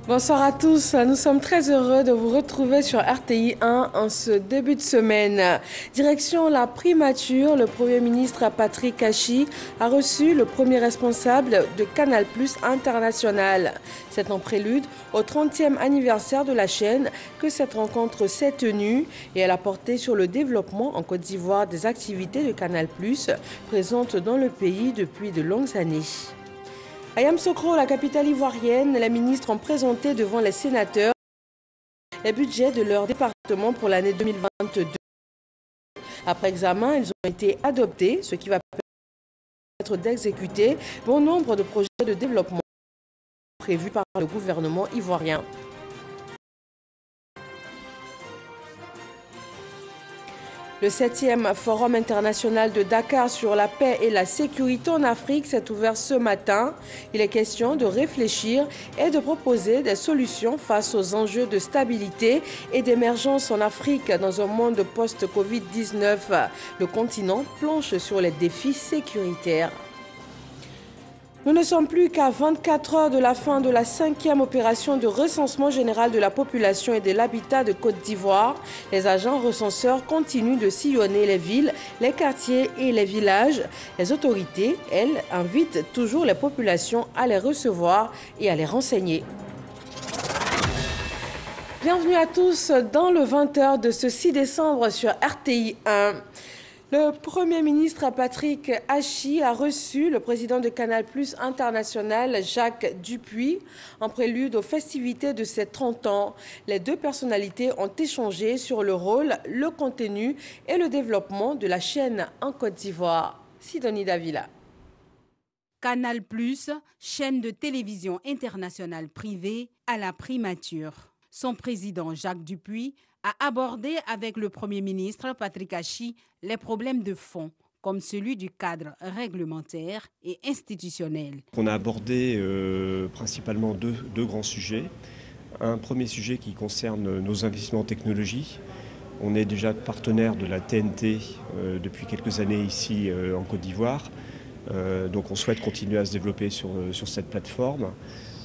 Bonsoir à tous, nous sommes très heureux de vous retrouver sur RTI 1 en ce début de semaine. Direction la primature, le Premier ministre Patrick Achi a reçu le premier responsable de Canal+ International. C'est en prélude au 30e anniversaire de la chaîne que cette rencontre s'est tenue et elle a porté sur le développement en Côte d'Ivoire des activités de Canal+, présentes dans le pays depuis de longues années. À Yamoussoukro, la capitale ivoirienne, les ministres ont présenté devant les sénateurs les budgets de leur département pour l'année 2022. Après examen, ils ont été adoptés, ce qui va permettre d'exécuter bon nombre de projets de développement prévus par le gouvernement ivoirien. Le 7e Forum international de Dakar sur la paix et la sécurité en Afrique s'est ouvert ce matin. Il est question de réfléchir et de proposer des solutions face aux enjeux de stabilité et d'émergence en Afrique dans un monde post-Covid-19. Le continent planche sur les défis sécuritaires. Nous ne sommes plus qu'à 24 heures de la fin de la 5e opération de recensement général de la population et de l'habitat de Côte d'Ivoire. Les agents recenseurs continuent de sillonner les villes, les quartiers et les villages. Les autorités, elles, invitent toujours les populations à les recevoir et à les renseigner. Bienvenue à tous dans le 20h de ce 6 décembre sur RTI 1. Le Premier ministre Patrick Achi a reçu le président de Canal+ International, Jacques Dupuis, en prélude aux festivités de ses 30 ans. Les deux personnalités ont échangé sur le rôle, le contenu et le développement de la chaîne en Côte d'Ivoire. Sidonie Davila. Canal+, chaîne de télévision internationale privée, à la primature. Son président Jacques Dupuis a abordé avec le Premier ministre Patrick Achi les problèmes de fond, comme celui du cadre réglementaire et institutionnel. On a abordé principalement deux grands sujets. Un premier sujet qui concerne nos investissements en technologie. On est déjà partenaire de la TNT depuis quelques années ici en Côte d'Ivoire. Donc on souhaite continuer à se développer sur cette plateforme.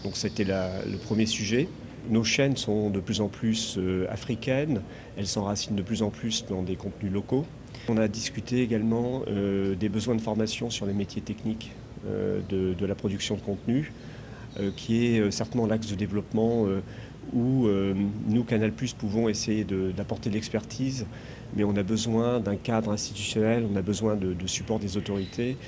Donc c'était le premier sujet. Nos chaînes sont de plus en plus africaines, elles s'enracinent de plus en plus dans des contenus locaux. On a discuté également des besoins de formation sur les métiers techniques de la production de contenu, qui est certainement l'axe de développement où nous, Canal+, pouvons essayer d'apporter de l'expertise, mais on a besoin d'un cadre institutionnel, on a besoin de support des autorités,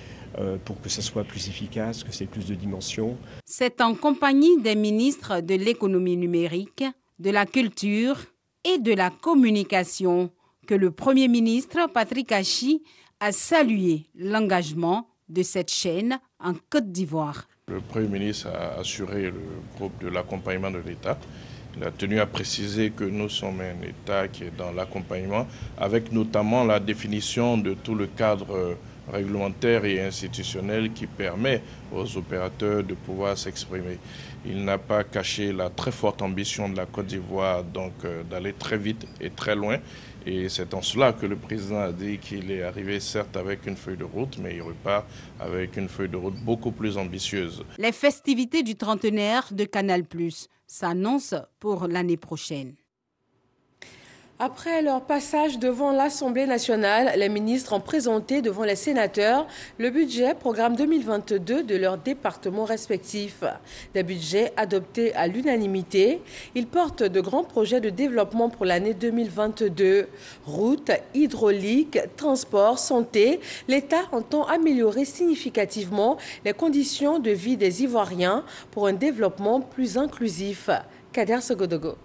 pour que ça soit plus efficace, que c'est plus de dimensions. C'est en compagnie des ministres de l'économie numérique, de la culture et de la communication que le Premier ministre Patrick Achi a salué l'engagement de cette chaîne en Côte d'Ivoire. Le Premier ministre a assuré le groupe de l'accompagnement de l'État. Il a tenu à préciser que nous sommes un État qui est dans l'accompagnement, avec notamment la définition de tout le cadre réglementaire et institutionnel qui permet aux opérateurs de pouvoir s'exprimer. Il n'a pas caché la très forte ambition de la Côte d'Ivoire d'aller très vite et très loin. Et c'est en cela que le président a dit qu'il est arrivé certes avec une feuille de route, mais il repart avec une feuille de route beaucoup plus ambitieuse. Les festivités du trentenaire de Canal+ s'annoncent pour l'année prochaine. Après leur passage devant l'Assemblée nationale, les ministres ont présenté devant les sénateurs le budget programme 2022 de leurs départements respectifs. Des budgets adoptés à l'unanimité. Ils portent de grands projets de développement pour l'année 2022. Routes, hydraulique, transport, santé. L'État entend améliorer significativement les conditions de vie des Ivoiriens pour un développement plus inclusif. Kader Sogodogo.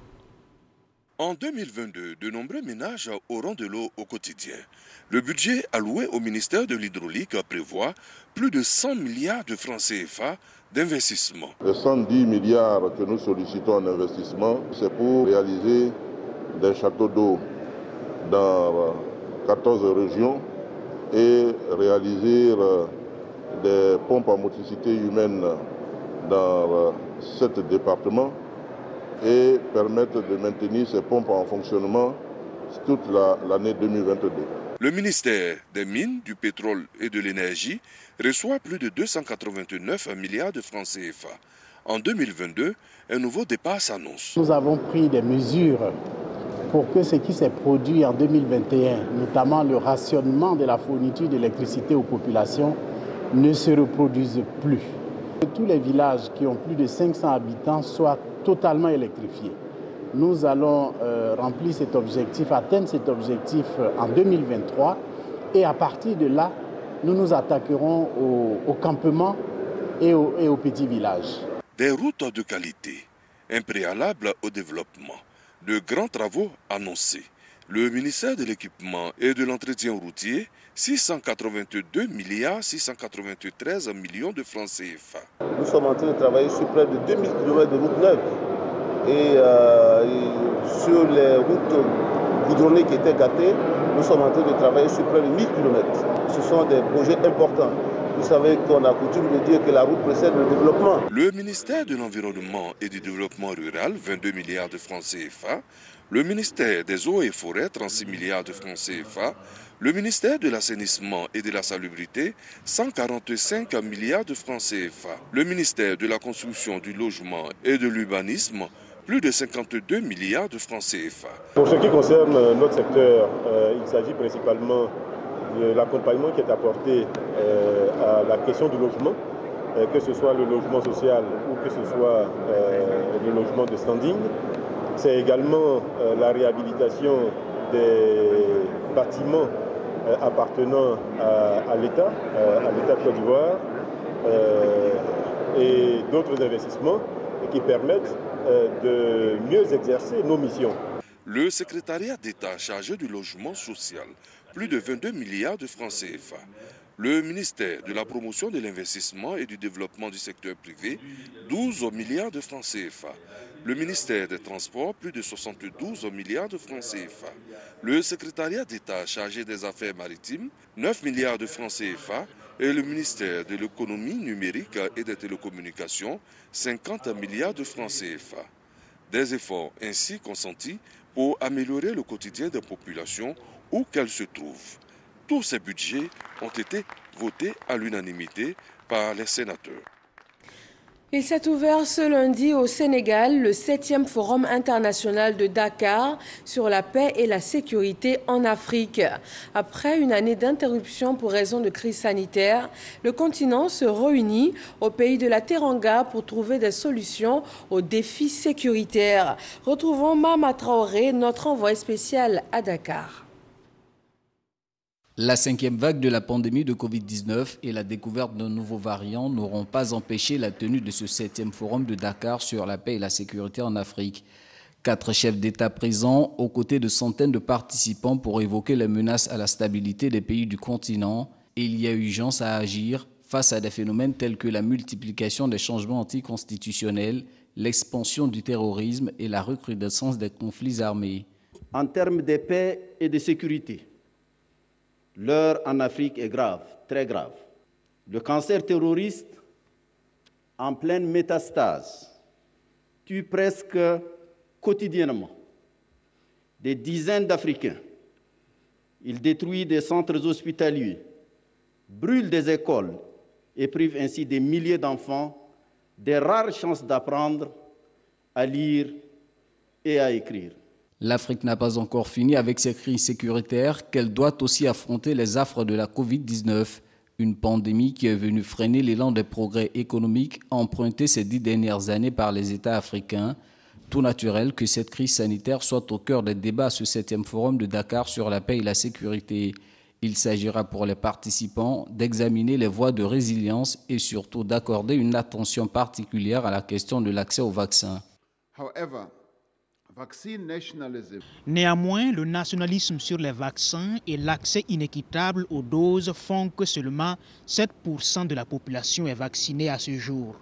En 2022, de nombreux ménages auront de l'eau au quotidien. Le budget alloué au ministère de l'Hydraulique prévoit plus de 100 milliards de francs CFA d'investissement. Les 110 milliards que nous sollicitons en investissement, c'est pour réaliser des châteaux d'eau dans 14 régions et réaliser des pompes à motricité humaine dans 7 départements. Et permettre de maintenir ces pompes en fonctionnement toute l'année 2022. Le ministère des Mines, du Pétrole et de l'Énergie reçoit plus de 289 milliards de francs CFA. En 2022, un nouveau départ s'annonce. Nous avons pris des mesures pour que ce qui s'est produit en 2021, notamment le rationnement de la fourniture d'électricité aux populations, ne se reproduise plus. Que tous les villages qui ont plus de 500 habitants soient totalement électrifiés. Nous allons remplir cet objectif, atteindre cet objectif en 2023 et à partir de là, nous nous attaquerons aux campements et aux petits villages. Des routes de qualité, un préalable au développement, de grands travaux annoncés. Le ministère de l'équipement et de l'entretien routier, 682 milliards 693 millions de francs CFA. Nous sommes en train de travailler sur près de 2000 km de routes neuves et sur les routes goudronnées qui étaient gâtées, nous sommes en train de travailler sur près de 1000 km. Ce sont des projets importants. Vous savez qu'on a coutume de dire que la route précède le développement. Le ministère de l'Environnement et du Développement rural, 22 milliards de francs CFA. Le ministère des Eaux et Forêts, 36 milliards de francs CFA. Le ministère de l'Assainissement et de la Salubrité, 145 milliards de francs CFA. Le ministère de la Construction, du Logement et de l'Urbanisme, plus de 52 milliards de francs CFA. Pour ce qui concerne notre secteur, il s'agit principalement de l'accompagnement qui est apporté à la question du logement, que ce soit le logement social ou que ce soit le logement de standing. C'est également la réhabilitation des bâtiments appartenant à l'État de Côte d'Ivoire et d'autres investissements qui permettent de mieux exercer nos missions. Le secrétariat d'État chargé du logement social, plus de 22 milliards de francs CFA. Le ministère de la promotion de l'investissement et du développement du secteur privé, 12 milliards de francs CFA. Le ministère des Transports, plus de 72 milliards de francs CFA. Le secrétariat d'État chargé des affaires maritimes, 9 milliards de francs CFA. Et le ministère de l'économie numérique et des télécommunications, 50 milliards de francs CFA. Des efforts ainsi consentis pour améliorer le quotidien des populations où qu'elles se trouvent. Tous ces budgets ont été votés à l'unanimité par les sénateurs. Il s'est ouvert ce lundi au Sénégal le 7e Forum international de Dakar sur la paix et la sécurité en Afrique. Après une année d'interruption pour raison de crise sanitaire, le continent se réunit au pays de la Teranga pour trouver des solutions aux défis sécuritaires. Retrouvons Mama Traoré, notre envoyé spécial à Dakar. La 5e vague de la pandémie de Covid-19 et la découverte d'un nouveau variant n'auront pas empêché la tenue de ce 7e forum de Dakar sur la paix et la sécurité en Afrique. 4 chefs d'État présents aux côtés de centaines de participants pour évoquer les menaces à la stabilité des pays du continent. Et il y a urgence à agir face à des phénomènes tels que la multiplication des changements anticonstitutionnels, l'expansion du terrorisme et la recrudescence des conflits armés. En termes de paix et de sécurité, l'heure en Afrique est grave, très grave. Le cancer terroriste, en pleine métastase, tue presque quotidiennement des dizaines d'Africains. Il détruit des centres hospitaliers, brûle des écoles et prive ainsi des milliers d'enfants des rares chances d'apprendre à lire et à écrire. L'Afrique n'a pas encore fini avec ses crises sécuritaires qu'elle doit aussi affronter les affres de la Covid-19, une pandémie qui est venue freiner l'élan des progrès économiques empruntés ces 10 dernières années par les États africains. Tout naturel que cette crise sanitaire soit au cœur des débats à ce 7e forum de Dakar sur la paix et la sécurité. Il s'agira pour les participants d'examiner les voies de résilience et surtout d'accorder une attention particulière à la question de l'accès aux vaccins. Néanmoins, le nationalisme sur les vaccins et l'accès inéquitable aux doses font que seulement 7% de la population est vaccinée à ce jour.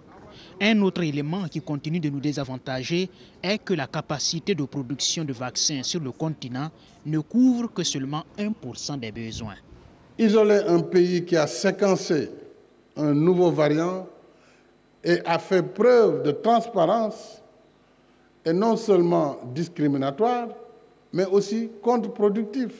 Un autre élément qui continue de nous désavantager est que la capacité de production de vaccins sur le continent ne couvre que seulement 1% des besoins. Isoler un pays qui a séquencé un nouveau variant et a fait preuve de transparence est non seulement discriminatoire, mais aussi contre-productif.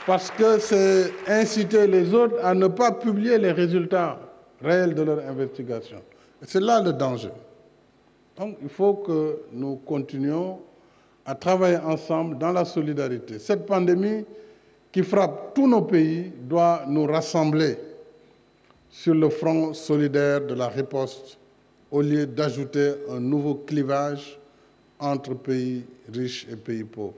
Parce que c'est inciter les autres à ne pas publier les résultats réel de leur investigation. C'est là le danger. Donc il faut que nous continuions à travailler ensemble dans la solidarité. Cette pandémie qui frappe tous nos pays doit nous rassembler sur le front solidaire de la riposte au lieu d'ajouter un nouveau clivage entre pays riches et pays pauvres.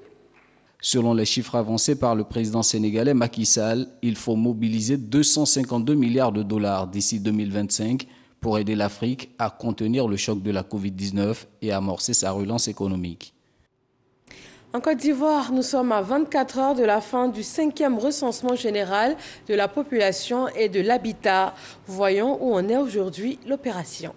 Selon les chiffres avancés par le président sénégalais Macky Sall, il faut mobiliser 252 milliards de dollars d'ici 2025 pour aider l'Afrique à contenir le choc de la Covid-19 et amorcer sa relance économique. En Côte d'Ivoire, nous sommes à 24 heures de la fin du 5e recensement général de la population et de l'habitat. Voyons où en est aujourd'hui l'opération.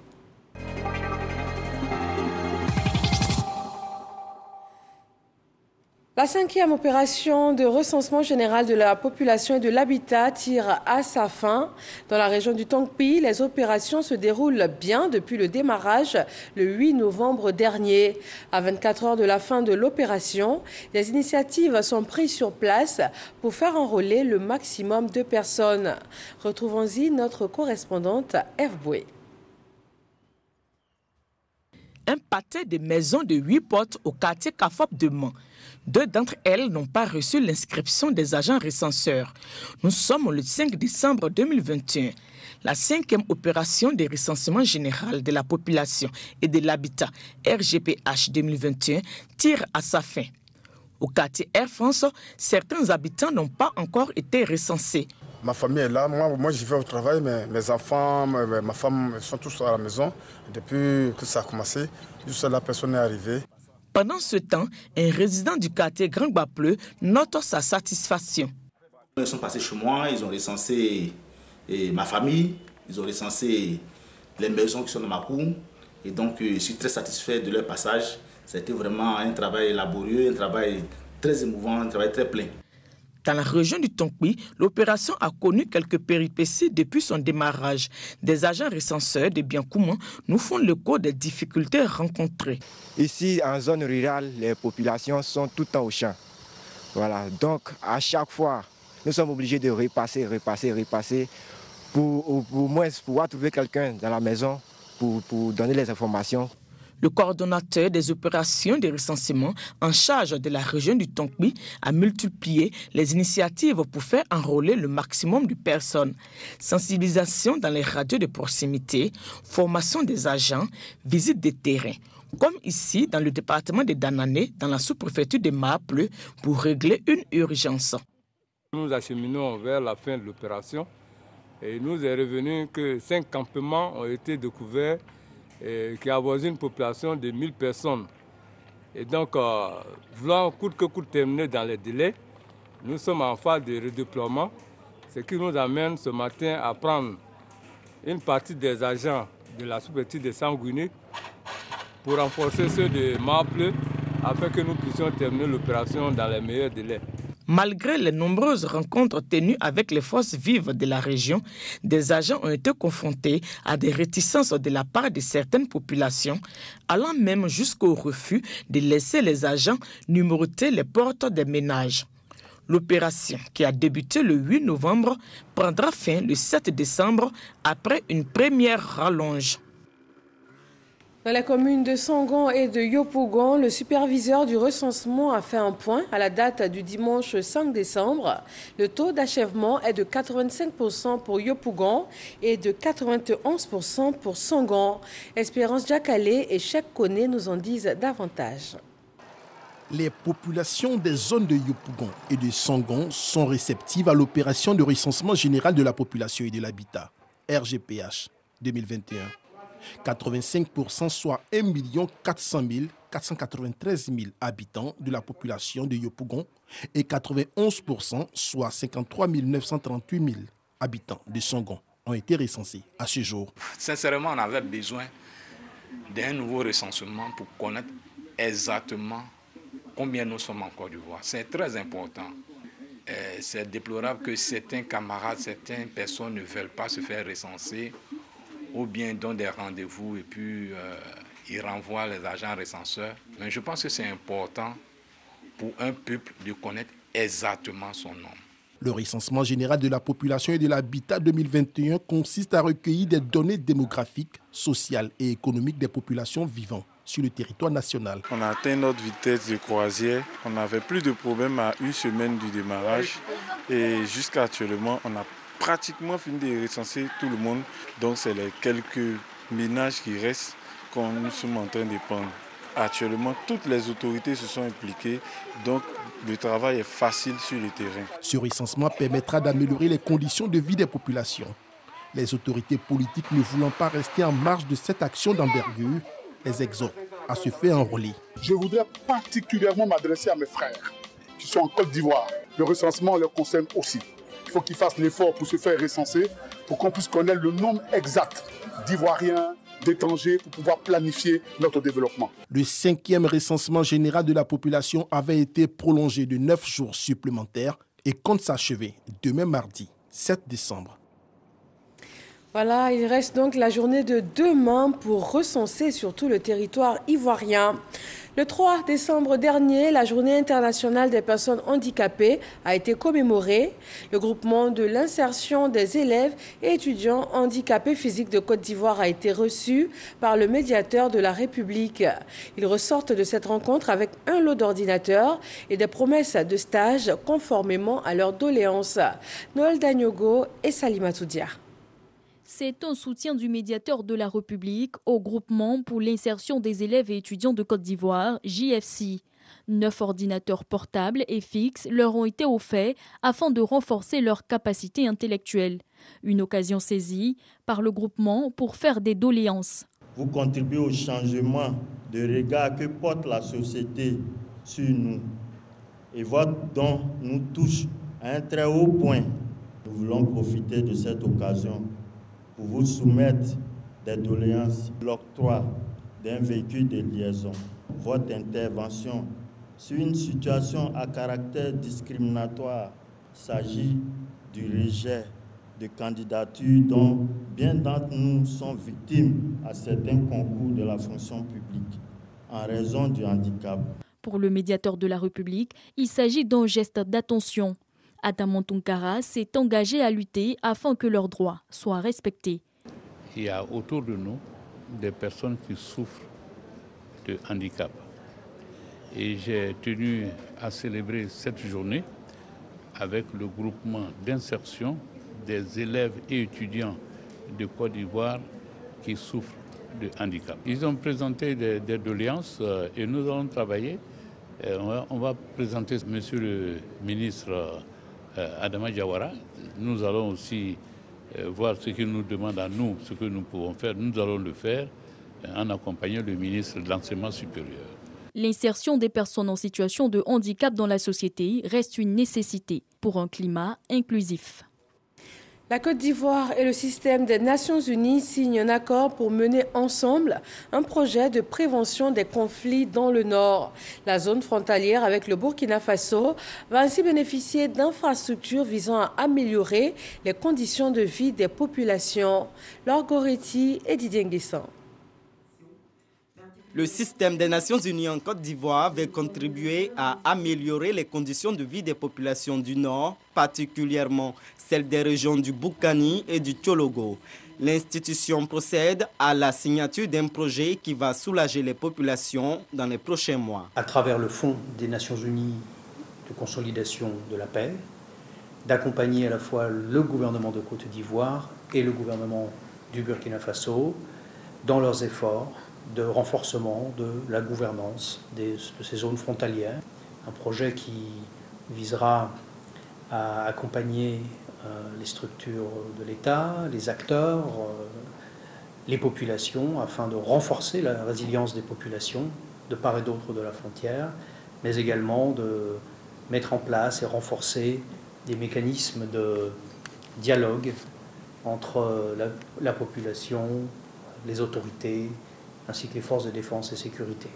La 5e opération de recensement général de la population et de l'habitat tire à sa fin. Dans la région du Tongpi, les opérations se déroulent bien depuis le démarrage le 8 novembre dernier. À 24 heures de la fin de l'opération, les initiatives sont prises sur place pour faire enrôler le maximum de personnes. Retrouvons-y notre correspondante Eve Boué. Un pâté de maisons de 8 portes au quartier Kafop de Mans. 2 d'entre elles n'ont pas reçu l'inscription des agents recenseurs. Nous sommes le 5 décembre 2021. La 5e opération de recensement général de la population et de l'habitat RGPH 2021 tire à sa fin. Au quartier Air France, certains habitants n'ont pas encore été recensés. Ma famille est là, moi j'y vais au travail, mais mes enfants, ma femme sont tous à la maison. Depuis que ça a commencé, jusqu'à la personne est arrivée. Pendant ce temps, un résident du quartier Grand Bapleu note sa satisfaction. Ils sont passés chez moi, ils ont recensé ma famille, ils ont recensé les maisons qui sont dans ma cour. Et donc je suis très satisfait de leur passage. C'était vraiment un travail laborieux, un travail très émouvant, un travail très plein. Dans la région du Tongpi, l'opération a connu quelques péripéties depuis son démarrage. Des agents recenseurs de Biankouman nous font le coup des difficultés rencontrées. Ici, en zone rurale, les populations sont tout le temps au champ. Voilà. Donc, à chaque fois, nous sommes obligés de repasser pour au moins pouvoir trouver quelqu'un dans la maison pour donner les informations. Le coordonnateur des opérations de recensement en charge de la région du Tongpi a multiplié les initiatives pour faire enrôler le maximum de personnes. Sensibilisation dans les radios de proximité, formation des agents, visite des terrains. Comme ici dans le département de Danané, dans la sous-préfecture de Mahapleu, pour régler une urgence. Nous acheminons vers la fin de l'opération et il nous est revenu que 5 campements ont été découverts qui avoisine une population de 1000 personnes. Et donc, voulant coûte que coûte terminer dans les délais, nous sommes en phase de redéploiement, ce qui nous amène ce matin à prendre une partie des agents de la sous-préfecture de Sanguiné pour renforcer ceux de Mahapleu afin que nous puissions terminer l'opération dans les meilleurs délais. Malgré les nombreuses rencontres tenues avec les forces vives de la région, des agents ont été confrontés à des réticences de la part de certaines populations, allant même jusqu'au refus de laisser les agents numéroter les portes des ménages. L'opération, qui a débuté le 8 novembre, prendra fin le 7 décembre après une première rallonge. Dans les communes de Sangon et de Yopougon, le superviseur du recensement a fait un point à la date du dimanche 5 décembre. Le taux d'achèvement est de 85% pour Yopougon et de 91% pour Sangon. Espérance Diakalé et Cheikh Koné nous en disent davantage. Les populations des zones de Yopougon et de Sangon sont réceptives à l'opération de recensement général de la population et de l'habitat, RGPH 2021. 85%, soit 1 400 493 000 habitants de la population de Yopougon et 91%, soit 53 938 000 habitants de Sangon ont été recensés à ce jour. Sincèrement, on avait besoin d'un nouveau recensement pour connaître exactement combien nous sommes en Côte d'Ivoire. C'est très important. C'est déplorable que certains camarades, certaines personnes ne veulent pas se faire recenser ou bien donnent des rendez-vous et puis ils renvoient les agents recenseurs. Mais je pense que c'est important pour un peuple de connaître exactement son nom. Le recensement général de la population et de l'habitat 2021 consiste à recueillir des données démographiques, sociales et économiques des populations vivant sur le territoire national. On a atteint notre vitesse de croisière. On n'avait plus de problème à une semaine du démarrage. Et jusqu'à actuellement, on a pratiquement fini de recenser tout le monde. Donc c'est les quelques ménages qui restent qu'on nous sommes en train de prendre. Actuellement, toutes les autorités se sont impliquées, donc le travail est facile sur le terrain. Ce recensement permettra d'améliorer les conditions de vie des populations. Les autorités politiques ne voulant pas rester en marge de cette action d'envergure, les exhortent à se faire enrôler. Je voudrais particulièrement m'adresser à mes frères qui sont en Côte d'Ivoire. Le recensement leur concerne aussi. Il faut qu'ils fassent l'effort pour se faire recenser, pour qu'on puisse connaître le nombre exact d'Ivoiriens, d'étrangers, pour pouvoir planifier notre développement. Le 5e recensement général de la population avait été prolongé de 9 jours supplémentaires et compte s'achever demain mardi 7 décembre. Voilà, il reste donc la journée de demain pour recenser sur tout le territoire ivoirien. Le 3 décembre dernier, la journée internationale des personnes handicapées a été commémorée. Le groupement de l'insertion des élèves et étudiants handicapés physiques de Côte d'Ivoire a été reçu par le médiateur de la République. Ils ressortent de cette rencontre avec un lot d'ordinateurs et des promesses de stage conformément à leurs doléances. Noël Dagnogo et Salimatou Dia. C'est un soutien du médiateur de la République au groupement pour l'insertion des élèves et étudiants de Côte d'Ivoire, JFC. 9 ordinateurs portables et fixes leur ont été offerts afin de renforcer leurs capacités intellectuelles. Une occasion saisie par le groupement pour faire des doléances. Vous contribuez au changement de regard que porte la société sur nous. Et votre don nous touche à un très haut point. Nous voulons profiter de cette occasion pour vous soumettre des doléances, l'octroi d'un véhicule de liaison. Votre intervention sur une situation à caractère discriminatoire s'agit du rejet de candidatures dont bien d'entre nous sont victimes à certains concours de la fonction publique en raison du handicap. Pour le médiateur de la République, il s'agit d'un geste d'attention. Adama Tunkara s'est engagé à lutter afin que leurs droits soient respectés. Il y a autour de nous des personnes qui souffrent de handicap. Et j'ai tenu à célébrer cette journée avec le groupement d'insertion des élèves et étudiants de Côte d'Ivoire qui souffrent de handicap. Ils ont présenté des doléances et nous allons travailler. On va présenter monsieur le ministre Adama Diawara. Nous allons aussi voir ce qu'il nous demande à nous, ce que nous pouvons faire. Nous allons le faire en accompagnant le ministre de l'Enseignement supérieur. L'insertion des personnes en situation de handicap dans la société reste une nécessité pour un climat inclusif. La Côte d'Ivoire et le système des Nations Unies signent un accord pour mener ensemble un projet de prévention des conflits dans le Nord. La zone frontalière avec le Burkina Faso va ainsi bénéficier d'infrastructures visant à améliorer les conditions de vie des populations. Laure Goretti et Didier Nguessan. Le système des Nations Unies en Côte d'Ivoire va contribuer à améliorer les conditions de vie des populations du Nord, particulièrement celles des régions du Boukani et du Tchologo. L'institution procède à la signature d'un projet qui va soulager les populations dans les prochains mois. À travers le Fonds des Nations Unies de consolidation de la paix, d'accompagner à la fois le gouvernement de Côte d'Ivoire et le gouvernement du Burkina Faso dans leurs efforts de renforcement de la gouvernance de ces zones frontalières. Un projet qui visera à accompagner les structures de l'État, les acteurs, les populations, afin de renforcer la résilience des populations de part et d'autre de la frontière, mais également de mettre en place et renforcer des mécanismes de dialogue entre la population, les autorités, ainsi que les forces de défense et sécurité.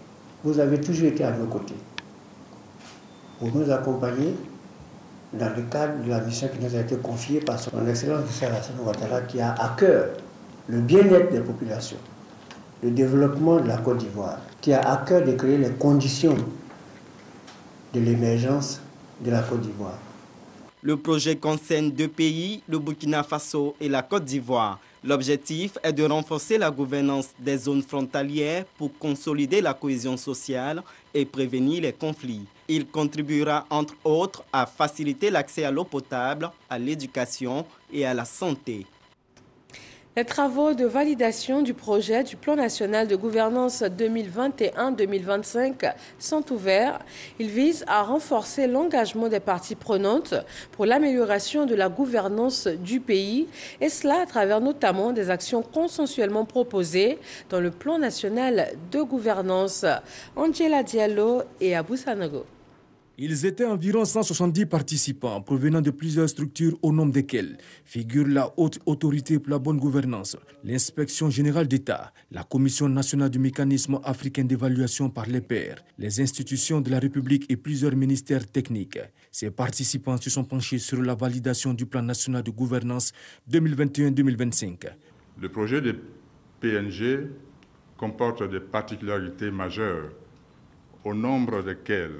Vous avez toujours été à nos côtés pour nous accompagner dans le cadre de la mission qui nous a été confiée par son Excellence M. Alassane Ouattara, qui a à cœur le bien-être des populations, le développement de la Côte d'Ivoire, qui a à cœur de créer les conditions de l'émergence de la Côte d'Ivoire. Le projet concerne 2 pays, le Burkina Faso et la Côte d'Ivoire. L'objectif est de renforcer la gouvernance des zones frontalières pour consolider la cohésion sociale et prévenir les conflits. Il contribuera entre autres à faciliter l'accès à l'eau potable, à l'éducation et à la santé. Les travaux de validation du projet du Plan national de gouvernance 2021-2025 sont ouverts. Ils visent à renforcer l'engagement des parties prenantes pour l'amélioration de la gouvernance du pays, et cela à travers notamment des actions consensuellement proposées dans le Plan national de gouvernance. Angela Diallo et Abou Sanogo. Ils étaient environ 170 participants provenant de plusieurs structures au nombre desquelles figurent la Haute Autorité pour la bonne gouvernance, l'Inspection générale d'État, la Commission nationale du mécanisme africain d'évaluation par les pairs, les institutions de la République et plusieurs ministères techniques. Ces participants se sont penchés sur la validation du plan national de gouvernance 2021-2025. Le projet de PNG comporte des particularités majeures, au nombre desquelles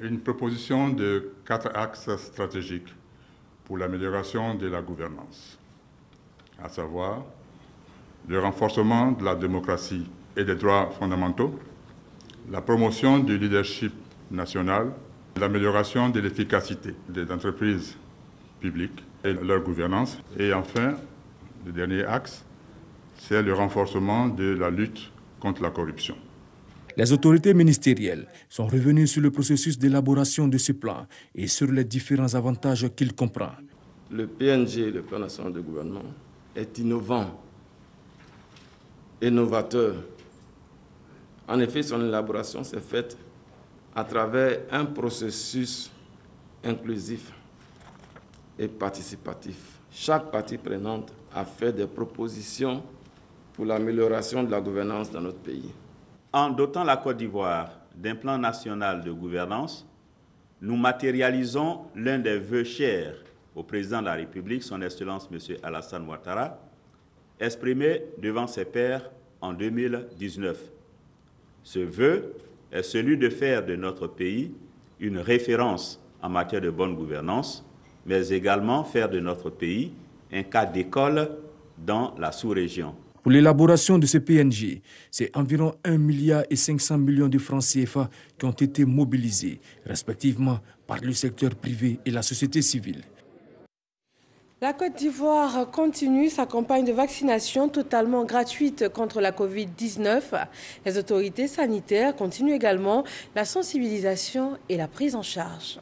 une proposition de 4 axes stratégiques pour l'amélioration de la gouvernance, à savoir le renforcement de la démocratie et des droits fondamentaux, la promotion du leadership national, l'amélioration de l'efficacité des entreprises publiques et leur gouvernance, et enfin, le dernier axe, c'est le renforcement de la lutte contre la corruption. Les autorités ministérielles sont revenues sur le processus d'élaboration de ce plan et sur les différents avantages qu'il comprend. Le PNG, le Plan national de gouvernement, est innovant, innovateur. En effet, son élaboration s'est faite à travers un processus inclusif et participatif. Chaque partie prenante a fait des propositions pour l'amélioration de la gouvernance dans notre pays. En dotant la Côte d'Ivoire d'un plan national de gouvernance, nous matérialisons l'un des vœux chers au président de la République, son Excellence M. Alassane Ouattara, exprimé devant ses pairs en 2019. Ce vœu est celui de faire de notre pays une référence en matière de bonne gouvernance, mais également faire de notre pays un cas d'école dans la sous-région. Pour l'élaboration de ce PNG, c'est environ 1,5 milliard de francs CFA qui ont été mobilisés, respectivement par le secteur privé et la société civile. La Côte d'Ivoire continue sa campagne de vaccination totalement gratuite contre la Covid-19. Les autorités sanitaires continuent également la sensibilisation et la prise en charge.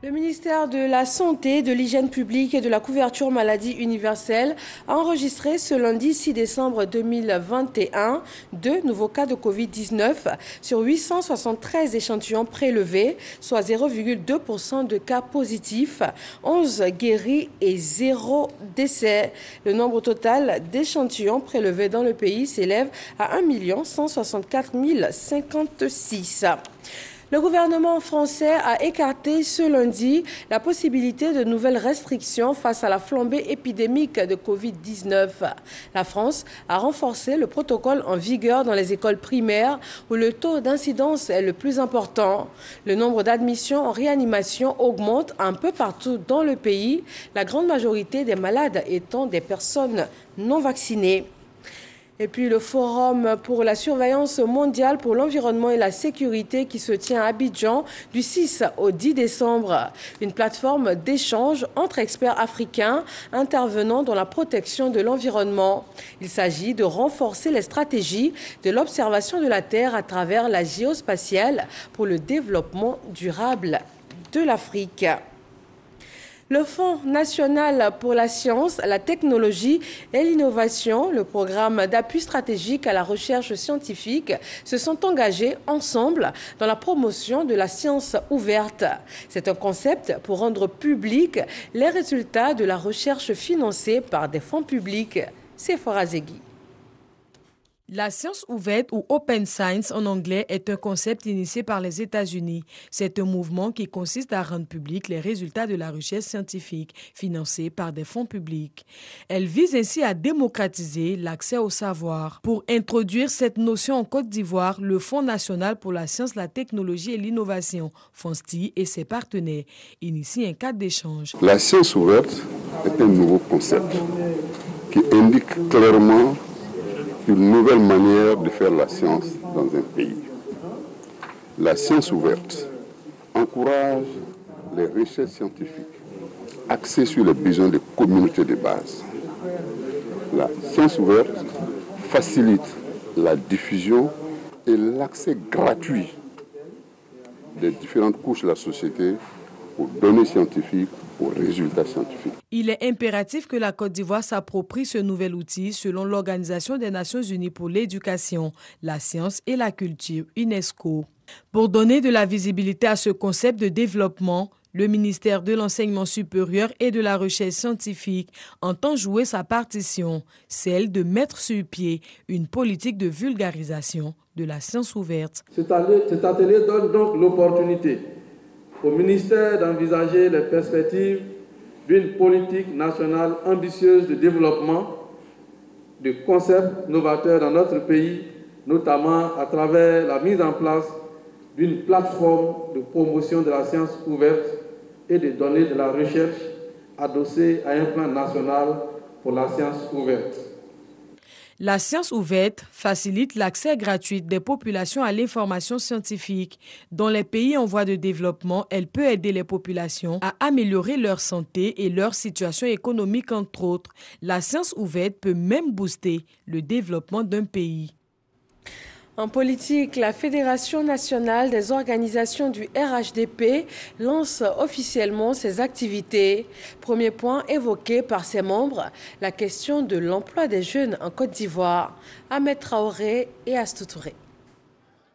Le ministère de la Santé, de l'Hygiène publique et de la couverture maladie universelle a enregistré ce lundi 6 décembre 2021 2 nouveaux cas de Covid-19 sur 873 échantillons prélevés, soit 0,2% de cas positifs, 11 guéris et 0 décès. Le nombre total d'échantillons prélevés dans le pays s'élève à 1 164 056. Le gouvernement français a écarté ce lundi la possibilité de nouvelles restrictions face à la flambée épidémique de Covid-19. La France a renforcé le protocole en vigueur dans les écoles primaires où le taux d'incidence est le plus important. Le nombre d'admissions en réanimation augmente un peu partout dans le pays, la grande majorité des malades étant des personnes non vaccinées. Et puis le Forum pour la surveillance mondiale pour l'environnement et la sécurité qui se tient à Abidjan du 6 au 10 décembre. Une plateforme d'échange entre experts africains intervenant dans la protection de l'environnement. Il s'agit de renforcer les stratégies de l'observation de la Terre à travers la géospatiale pour le développement durable de l'Afrique. Le Fonds national pour la science, la technologie et l'innovation, le programme d'appui stratégique à la recherche scientifique, se sont engagés ensemble dans la promotion de la science ouverte. C'est un concept pour rendre publics les résultats de la recherche financée par des fonds publics. C'est Forazegui. La science ouverte ou Open Science en anglais est un concept initié par les États-Unis. C'est un mouvement qui consiste à rendre publics les résultats de la recherche scientifique financés par des fonds publics. Elle vise ainsi à démocratiser l'accès au savoir. Pour introduire cette notion en Côte d'Ivoire, le Fonds national pour la science, la technologie et l'innovation, FONSTI, et ses partenaires initient un cadre d'échange. La science ouverte est un nouveau concept qui indique clairement une nouvelle manière de faire la science dans un pays. La science ouverte encourage les recherches scientifiques axées sur les besoins des communautés de base. La science ouverte facilite la diffusion et l'accès gratuit des différentes couches de la société aux données scientifiques, aux résultats scientifiques. Il est impératif que la Côte d'Ivoire s'approprie ce nouvel outil selon l'Organisation des Nations Unies pour l'éducation, la science et la culture, UNESCO. Pour donner de la visibilité à ce concept de développement, le ministère de l'Enseignement supérieur et de la Recherche scientifique entend jouer sa partition, celle de mettre sur pied une politique de vulgarisation de la science ouverte. Cet atelier donne donc l'opportunité au ministère d'envisager les perspectives d'une politique nationale ambitieuse de développement de concepts novateurs dans notre pays, notamment à travers la mise en place d'une plateforme de promotion de la science ouverte et des données de la recherche adossée à un plan national pour la science ouverte. La science ouverte facilite l'accès gratuit des populations à l'information scientifique. Dans les pays en voie de développement, elle peut aider les populations à améliorer leur santé et leur situation économique, entre autres. La science ouverte peut même booster le développement d'un pays. En politique, la Fédération nationale des organisations du RHDP lance officiellement ses activités. Premier point évoqué par ses membres, la question de l'emploi des jeunes en Côte d'Ivoire. Ahmed Traoré et Astou Touré.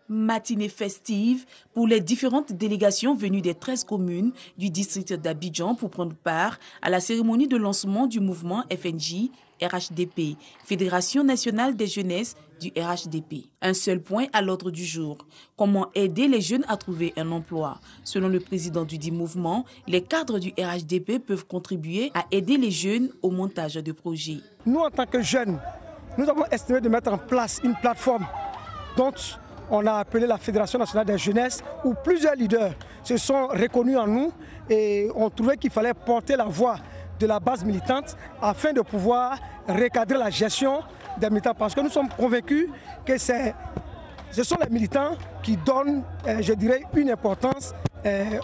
Matinée festive pour les différentes délégations venues des 13 communes du district d'Abidjan pour prendre part à la cérémonie de lancement du mouvement FNJ RHDP, Fédération nationale des jeunesses du RHDP. Un seul point à l'ordre du jour. Comment aider les jeunes à trouver un emploi? Selon le président du dit mouvement, les cadres du RHDP peuvent contribuer à aider les jeunes au montage de projets. Nous, en tant que jeunes, nous avons estimé de mettre en place une plateforme dont on a appelé la Fédération nationale des jeunesses, où plusieurs leaders se sont reconnus en nous et ont trouvé qu'il fallait porter la voix de la base militante afin de pouvoir recadrer la gestion des militants, parce que nous sommes convaincus que ce sont les militants qui donnent, je dirais, une importance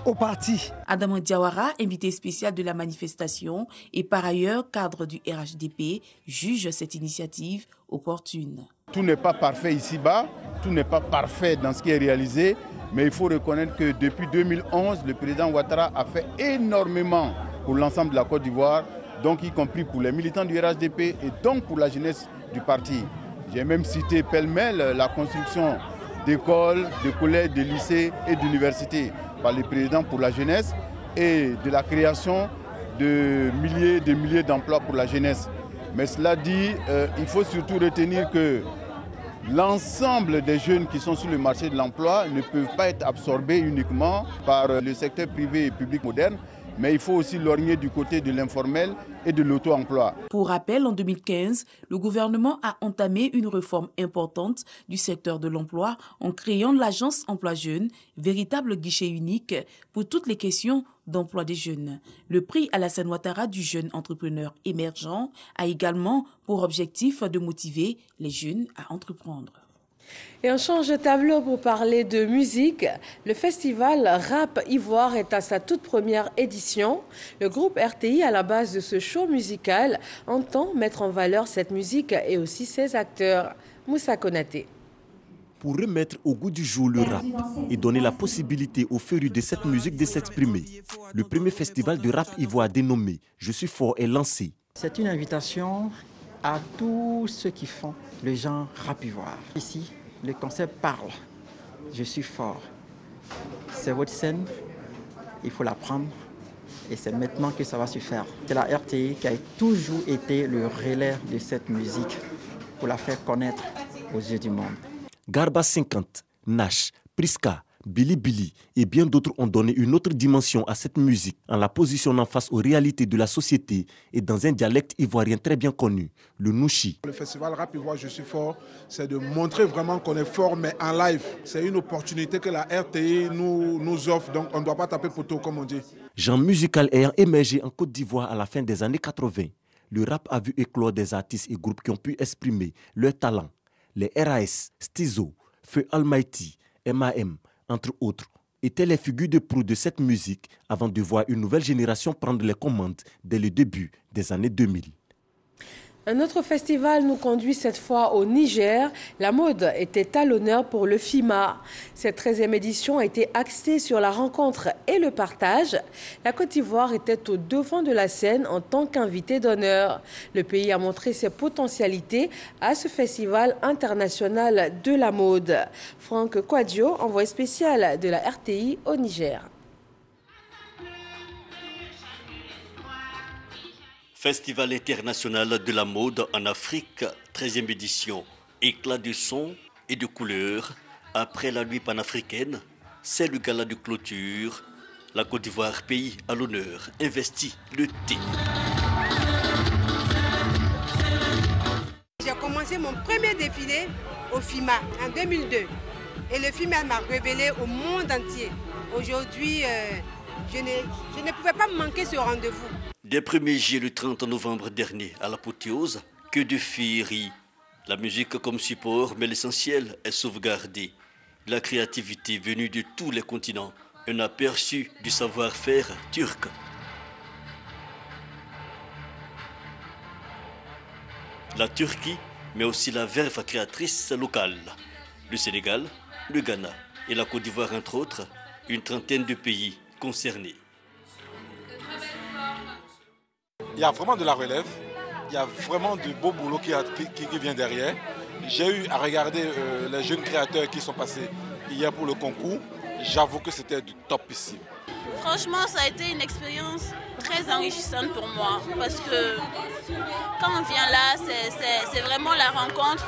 au parti. Adama Diawara, invité spécial de la manifestation et par ailleurs cadre du RHDP, juge cette initiative opportune. Tout n'est pas parfait ici-bas, tout n'est pas parfait dans ce qui est réalisé, mais il faut reconnaître que depuis 2011, le président Ouattara a fait énormément pour l'ensemble de la Côte d'Ivoire, donc y compris pour les militants du RHDP et donc pour la jeunesse du parti. J'ai même cité pêle-mêle la construction d'écoles, de collèges, de lycées et d'universités par le président pour la jeunesse et de la création de milliers d'emplois pour la jeunesse. Mais cela dit, il faut surtout retenir que l'ensemble des jeunes qui sont sur le marché de l'emploi ne peuvent pas être absorbés uniquement par le secteur privé et public moderne, mais il faut aussi lorgner du côté de l'informel et de l'auto-emploi. Pour rappel, en 2015, le gouvernement a entamé une réforme importante du secteur de l'emploi en créant l'agence Emploi Jeunes, véritable guichet unique pour toutes les questions d'emploi des jeunes. Le prix Alassane Ouattara du jeune entrepreneur émergent a également pour objectif de motiver les jeunes à entreprendre. Et on change de tableau pour parler de musique. Le festival Rap Ivoire est à sa toute première édition. Le groupe RTI, à la base de ce show musical, entend mettre en valeur cette musique et aussi ses acteurs. Moussa Konaté. Pour remettre au goût du jour le rap et donner la possibilité aux férus de cette musique de s'exprimer, le premier festival de rap ivoire dénommé « Je suis fort » est lancé. C'est une invitation à tous ceux qui font le genre rap ivoire. Ici, le concept parle. Je suis fort. C'est votre scène, il faut la prendre et c'est maintenant que ça va se faire. C'est la RTI qui a toujours été le relais de cette musique pour la faire connaître aux yeux du monde. Garba 50, Nash, Priska, Billy Billy et bien d'autres ont donné une autre dimension à cette musique en la positionnant face aux réalités de la société et dans un dialecte ivoirien très bien connu, le Nouchi. Le festival Rap Ivoire Je suis fort, c'est de montrer vraiment qu'on est fort mais en live. C'est une opportunité que la RTI nous offre, donc on ne doit pas taper poteau comme on dit. Genre musical ayant émergé en Côte d'Ivoire à la fin des années 80, le rap a vu éclore des artistes et groupes qui ont pu exprimer leur talent. Les RAS, Stizo, Feu Almighty, MAM, entre autres, étaient les figures de proue de cette musique avant de voir une nouvelle génération prendre les commandes dès le début des années 2000. Un autre festival nous conduit cette fois au Niger. La mode était à l'honneur pour le FIMA. Cette 13e édition a été axée sur la rencontre et le partage. La Côte d'Ivoire était au devant de la scène en tant qu'invité d'honneur. Le pays a montré ses potentialités à ce festival international de la mode. Franck Quadio, envoyé spécial de la RTI au Niger. Festival international de la mode en Afrique, 13e édition. Éclat de son et de couleurs. Après la nuit panafricaine, c'est le gala de clôture. La Côte d'Ivoire, pays à l'honneur, investit le thé. J'ai commencé mon premier défilé au FIMA en 2002. Et le FIMA m'a révélé au monde entier. Aujourd'hui, je ne pouvais pas manquer ce rendez-vous. Des 1er juillet le 30 novembre dernier à l'apothéose, que de féerie. La musique comme support, mais l'essentiel est sauvegardé. La créativité venue de tous les continents, un aperçu du savoir-faire turc. La Turquie, mais aussi la verve créatrice locale. Le Sénégal, le Ghana et la Côte d'Ivoire, entre autres, une trentaine de pays concernés. Il y a vraiment de la relève, il y a vraiment du beau boulot qui vient derrière. J'ai eu à regarder les jeunes créateurs qui sont passés hier pour le concours. J'avoue que c'était du topissime. Franchement, ça a été une expérience très enrichissante pour moi parce que quand on vient là, c'est vraiment la rencontre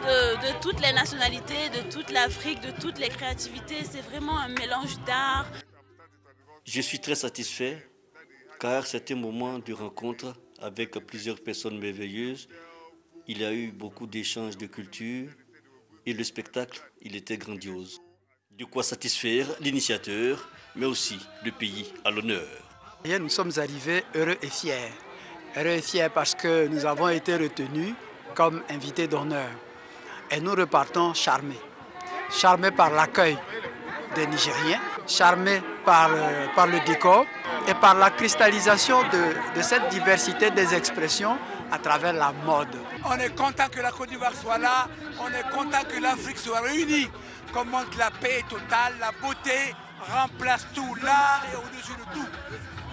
de toutes les nationalités, de toute l'Afrique, de toutes les créativités. C'est vraiment un mélange d'art. Je suis très satisfait car c'est un moment de rencontre avec plusieurs personnes merveilleuses. Il y a eu beaucoup d'échanges de culture et le spectacle, il était grandiose. De quoi satisfaire l'initiateur, mais aussi le pays à l'honneur. Nous sommes arrivés heureux et fiers. Heureux et fiers parce que nous avons été retenus comme invités d'honneur. Et nous repartons charmés. Charmés par l'accueil des Nigériens, charmés par le décor et par la cristallisation de cette diversité des expressions à travers la mode. On est content que la Côte d'Ivoire soit là, on est content que l'Afrique soit réunie. Comme montre la paix totale, la beauté remplace tout, l'art est au-dessus de tout.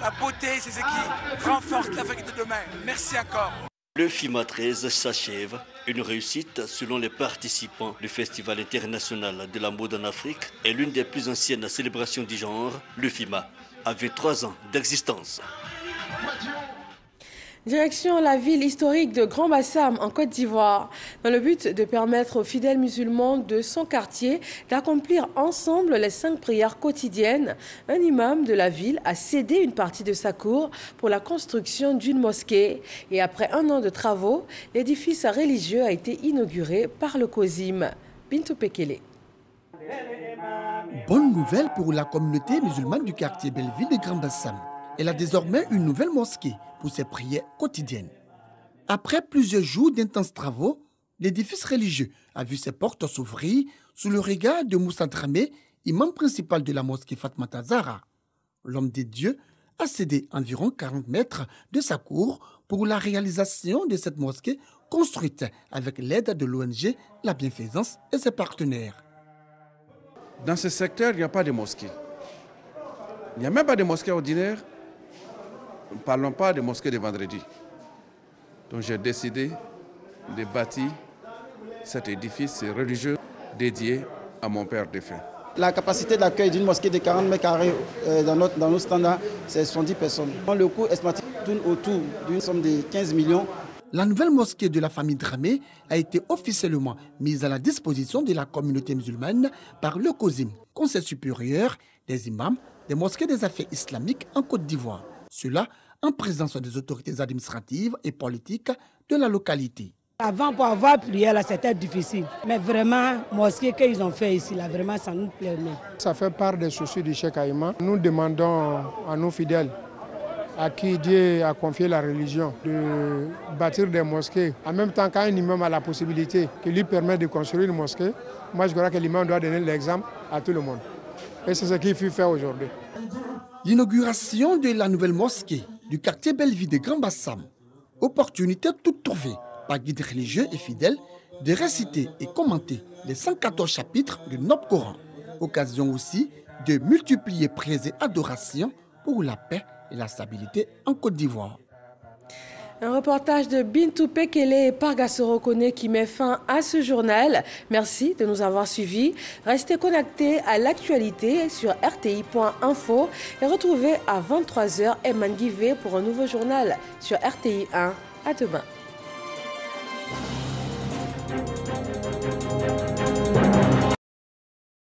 La beauté, c'est ce qui renforce l'Afrique de demain. Merci encore. Le FIMA 13 s'achève, une réussite selon les participants. Le Festival international de la mode en Afrique est l'une des plus anciennes célébrations du genre. Le FIMA avait 3 ans d'existence. Direction la ville historique de Grand Bassam en Côte d'Ivoire, dans le but de permettre aux fidèles musulmans de son quartier d'accomplir ensemble les 5 prières quotidiennes. Un imam de la ville a cédé une partie de sa cour pour la construction d'une mosquée. Et après 1 an de travaux, l'édifice religieux a été inauguré par le COSIM. Bintou Pekele. Bonne nouvelle pour la communauté musulmane du quartier Belleville de Grand Bassam. Elle a désormais une nouvelle mosquée pour ses prières quotidiennes. Après plusieurs jours d'intenses travaux, l'édifice religieux a vu ses portes s'ouvrir sous le regard de Moussa Dramé, imam principal de la mosquée Fatmata Zahra. L'homme des dieux a cédé environ 40 mètres de sa cour pour la réalisation de cette mosquée construite avec l'aide de l'ONG La Bienfaisance et ses partenaires. Dans ce secteur, il n'y a pas de mosquée. Il n'y a même pas de mosquée ordinaire. Ne parlons pas de mosquée de vendredi. Donc j'ai décidé de bâtir cet édifice religieux dédié à mon père défunt. La capacité d'accueil d'une mosquée de 40 mètres carrés dans nos standards, c'est 70 personnes. Le coût estimatif tourne autour d'une somme de 15 millions. La nouvelle mosquée de la famille Dramé a été officiellement mise à la disposition de la communauté musulmane par le COSIM, Conseil supérieur des imams des mosquées des affaires islamiques en Côte d'Ivoire. Cela en présence des autorités administratives et politiques de la localité. Avant, pour avoir prié, là, c'était difficile. Mais vraiment, mosquée qu'ils ont fait ici, là, vraiment, ça nous plaît. Ça fait part des soucis du Cheikh Aïma. Nous demandons à nos fidèles, à qui Dieu a confié la religion, de bâtir des mosquées. En même temps, quand un imam a la possibilité qui lui permet de construire une mosquée, moi je crois que l'imam doit donner l'exemple à tout le monde. Et c'est ce qu'il faut faire aujourd'hui. L'inauguration de la nouvelle mosquée du quartier Belleville de Grand Bassam, opportunité toute trouvée par guides religieux et fidèles de réciter et commenter les 114 chapitres du Noble-Coran. Occasion aussi de multiplier prières et adorations pour la paix et la stabilité en Côte d'Ivoire. Un reportage de Bintou Pekele et Pargassoro Kone qui met fin à ce journal. Merci de nous avoir suivis. Restez connectés à l'actualité sur rti.info et retrouvez à 23h Eman Guivé pour un nouveau journal sur RTI 1. À demain.